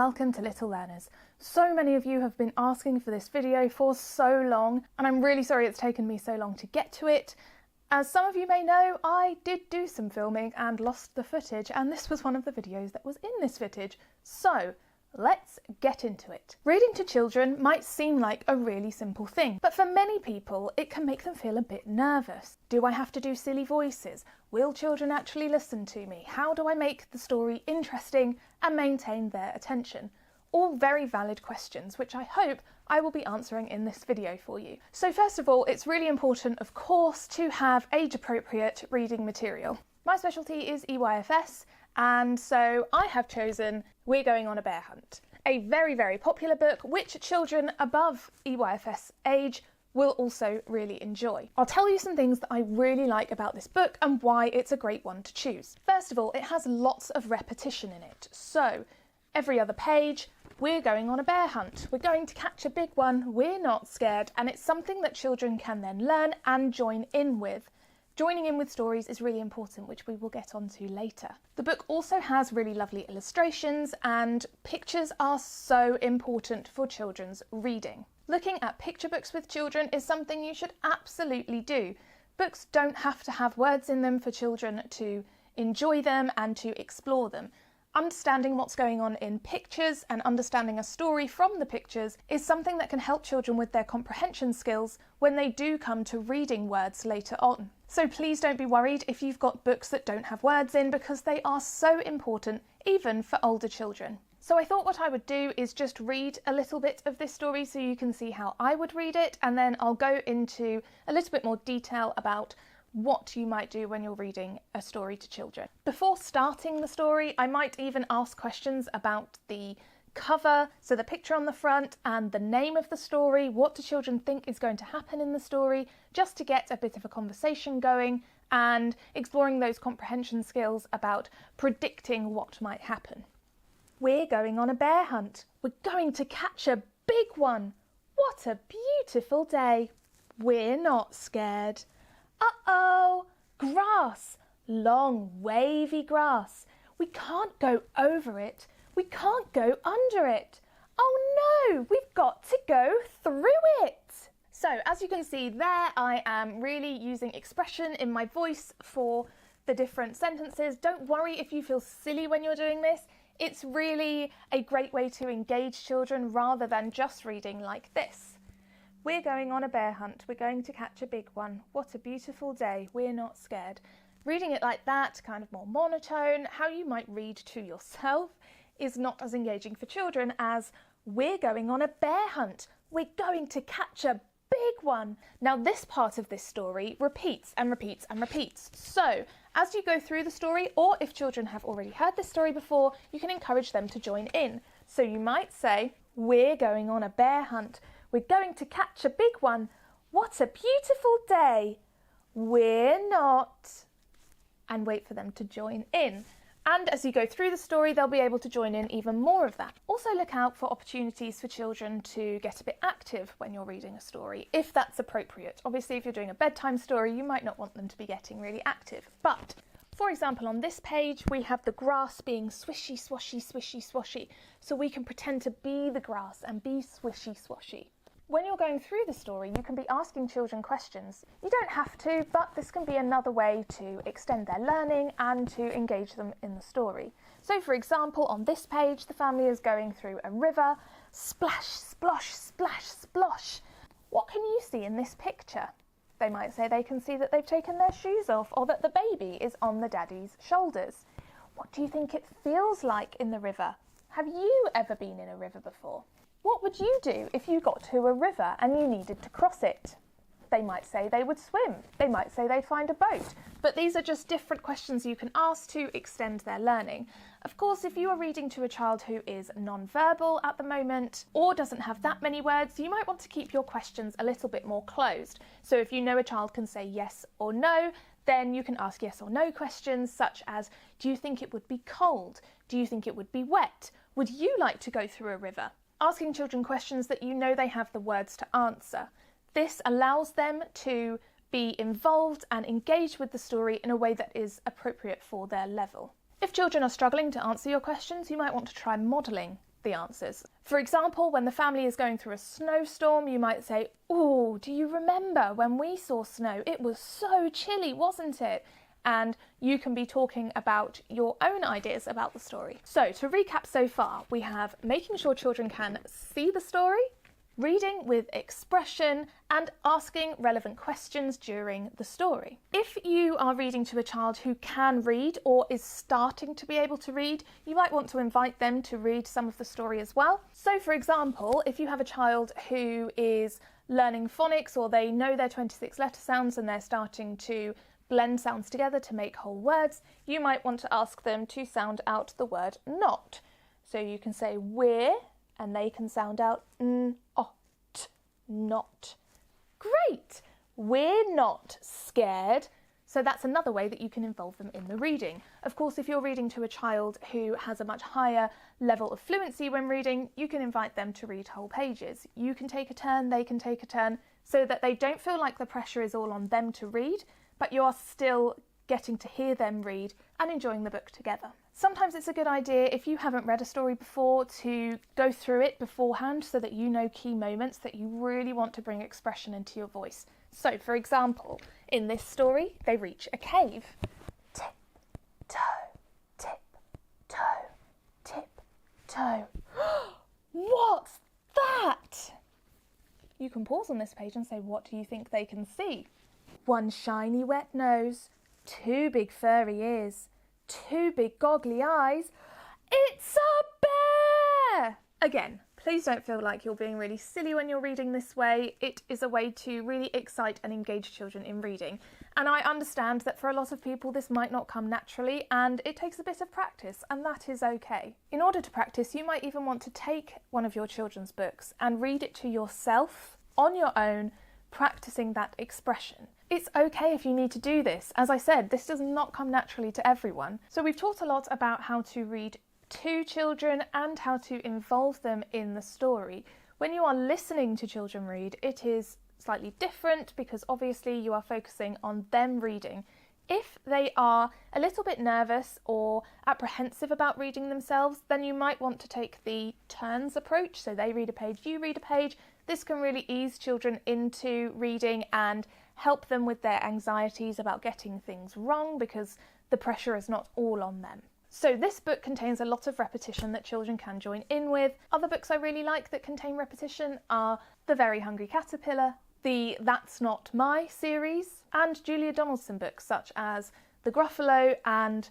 welcome to Little Learners. So many of you have been asking for this video for so long, and I'm really sorry it's taken me so long to get to it. As some of you may know, I did do some filming and lost the footage, and this was one of the videos that was in this footage. So let's get into it. Reading to children might seem like a really simple thing, but for many people it can make them feel a bit nervous. Do I have to do silly voices? Will children actually listen to me? How do I make the story interesting and maintain their attention? All very valid questions, which I hope I will be answering in this video for you. So first of all, it's really important, of course, to have age-appropriate reading material. My specialty is EYFS, and so I have chosen We're Going on a Bear Hunt, a very, very popular book which children above EYFS age will also really enjoy. I'll tell you some things that I really like about this book and why it's a great one to choose. First of all, it has lots of repetition in it. So every other page, we're going on a bear hunt, we're going to catch a big one, we're not scared, and it's something that children can then learn and join in with. Joining in with stories is really important, which we will get onto later. The book also has really lovely illustrations, and pictures are so important for children's reading. Looking at picture books with children is something you should absolutely do. Books don't have to have words in them for children to enjoy them and to explore them. Understanding what's going on in pictures and understanding a story from the pictures is something that can help children with their comprehension skills when they do come to reading words later on. So please don't be worried if you've got books that don't have words in, because they are so important even for older children. So I thought what I would do is just read a little bit of this story so you can see how I would read it, and then I'll go into a little bit more detail about what you might do when you're reading a story to children. Before starting the story, I might even ask questions about the cover, so the picture on the front, and the name of the story. What do children think is going to happen in the story, just to get a bit of a conversation going and exploring those comprehension skills about predicting what might happen. We're going on a bear hunt. We're going to catch a big one. What a beautiful day. We're not scared. Uh-oh, grass, long wavy grass. We can't go over it. We can't go under it. Oh no, we've got to go through it. So as you can see there, I am really using expression in my voice for the different sentences. Don't worry if you feel silly when you're doing this. It's really a great way to engage children rather than just reading like this. We're going on a bear hunt. We're going to catch a big one. What a beautiful day. We're not scared. Reading it like that, kind of more monotone, how you might read to yourself, is not as engaging for children as we're going on a bear hunt. We're going to catch a big one. Now this part of this story repeats and repeats and repeats. So as you go through the story, or if children have already heard this story before, you can encourage them to join in. So you might say, we're going on a bear hunt. We're going to catch a big one. What a beautiful day. We're not. And wait for them to join in. And as you go through the story, they'll be able to join in even more of that. Also look out for opportunities for children to get a bit active when you're reading a story, if that's appropriate. Obviously, if you're doing a bedtime story, you might not want them to be getting really active. But for example, on this page, we have the grass being swishy, swashy, swishy, swashy. So we can pretend to be the grass and be swishy, swashy. When you're going through the story, you can be asking children questions. You don't have to, but this can be another way to extend their learning and to engage them in the story. So for example, on this page, the family is going through a river. Splash, splosh, splash, splosh. What can you see in this picture? They might say they can see that they've taken their shoes off, or that the baby is on the daddy's shoulders. What do you think it feels like in the river? Have you ever been in a river before? What would you do if you got to a river and you needed to cross it? They might say they would swim. They might say they'd find a boat. But these are just different questions you can ask to extend their learning. Of course, if you are reading to a child who is non-verbal at the moment or doesn't have that many words, you might want to keep your questions a little bit more closed. So if you know a child can say yes or no, then you can ask yes or no questions such as, do you think it would be cold? Do you think it would be wet? Would you like to go through a river? Asking children questions that you know they have the words to answer. This allows them to be involved and engage with the story in a way that is appropriate for their level. If children are struggling to answer your questions, you might want to try modelling. the answers. For example, when the family is going through a snowstorm, you might say, "Oh, do you remember when we saw snow? It was so chilly, wasn't it?" And you can be talking about your own ideas about the story. So to recap so far, we have making sure children can see the story, reading with expression, and asking relevant questions during the story. If you are reading to a child who can read or is starting to be able to read, you might want to invite them to read some of the story as well. So for example, if you have a child who is learning phonics, or they know their 26 letter sounds and they're starting to blend sounds together to make whole words, you might want to ask them to sound out the word not. So you can say we're, and they can sound out ot, not. Great! We're not scared. So that's another way that you can involve them in the reading. Of course, if you're reading to a child who has a much higher level of fluency when reading, you can invite them to read whole pages. You can take a turn, they can take a turn, so that they don't feel like the pressure is all on them to read, but you are still getting to hear them read and enjoying the book together. Sometimes it's a good idea, if you haven't read a story before, to go through it beforehand so that you know key moments that you really want to bring expression into your voice. So, for example, in this story, they reach a cave. Tip, toe, tip, toe, tip, toe. What's that? You can pause on this page and say, what do you think they can see? One shiny wet nose, two big furry ears, two big goggly eyes. It's a bear! Again, please don't feel like you're being really silly when you're reading this way. It is a way to really excite and engage children in reading. And I understand that for a lot of people this might not come naturally, and it takes a bit of practice, and that is okay. In order to practice, you might even want to take one of your children's books and read it to yourself on your own, practicing that expression. It's okay if you need to do this. As I said, this does not come naturally to everyone. So we've talked a lot about how to read to children and how to involve them in the story. When you are listening to children read, it is slightly different because obviously you are focusing on them reading. If they are a little bit nervous or apprehensive about reading themselves, then you might want to take the turns approach. So they read a page, you read a page. This can really ease children into reading and help them with their anxieties about getting things wrong, because the pressure is not all on them. So this book contains a lot of repetition that children can join in with. Other books I really like that contain repetition are The Very Hungry Caterpillar, the That's Not My series, and Julia Donaldson books such as The Gruffalo and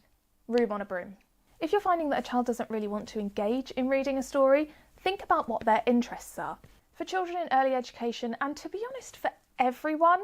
Room on a Broom. If you're finding that a child doesn't really want to engage in reading a story, think about what their interests are. For children in early education, and to be honest, for everyone,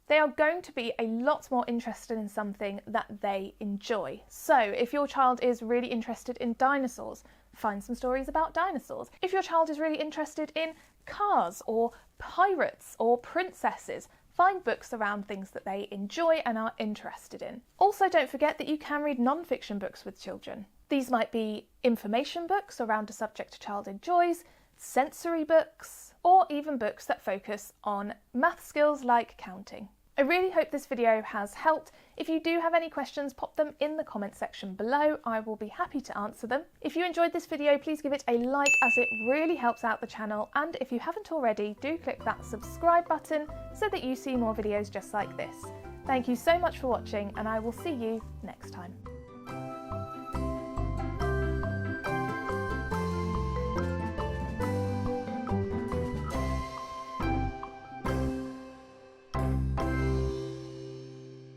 they are going to be a lot more interested in something that they enjoy. So if your child is really interested in dinosaurs, find some stories about dinosaurs. If your child is really interested in cars or pirates or princesses, find books around things that they enjoy and are interested in. Also, don't forget that you can read non-fiction books with children. These might be information books around a subject a child enjoys, sensory books, or even books that focus on math skills like counting. I really hope this video has helped. If you do have any questions, pop them in the comment section below. I will be happy to answer them. If you enjoyed this video, please give it a like, as it really helps out the channel. And if you haven't already, do click that subscribe button so that you see more videos just like this. Thank you so much for watching, and I will see you next time.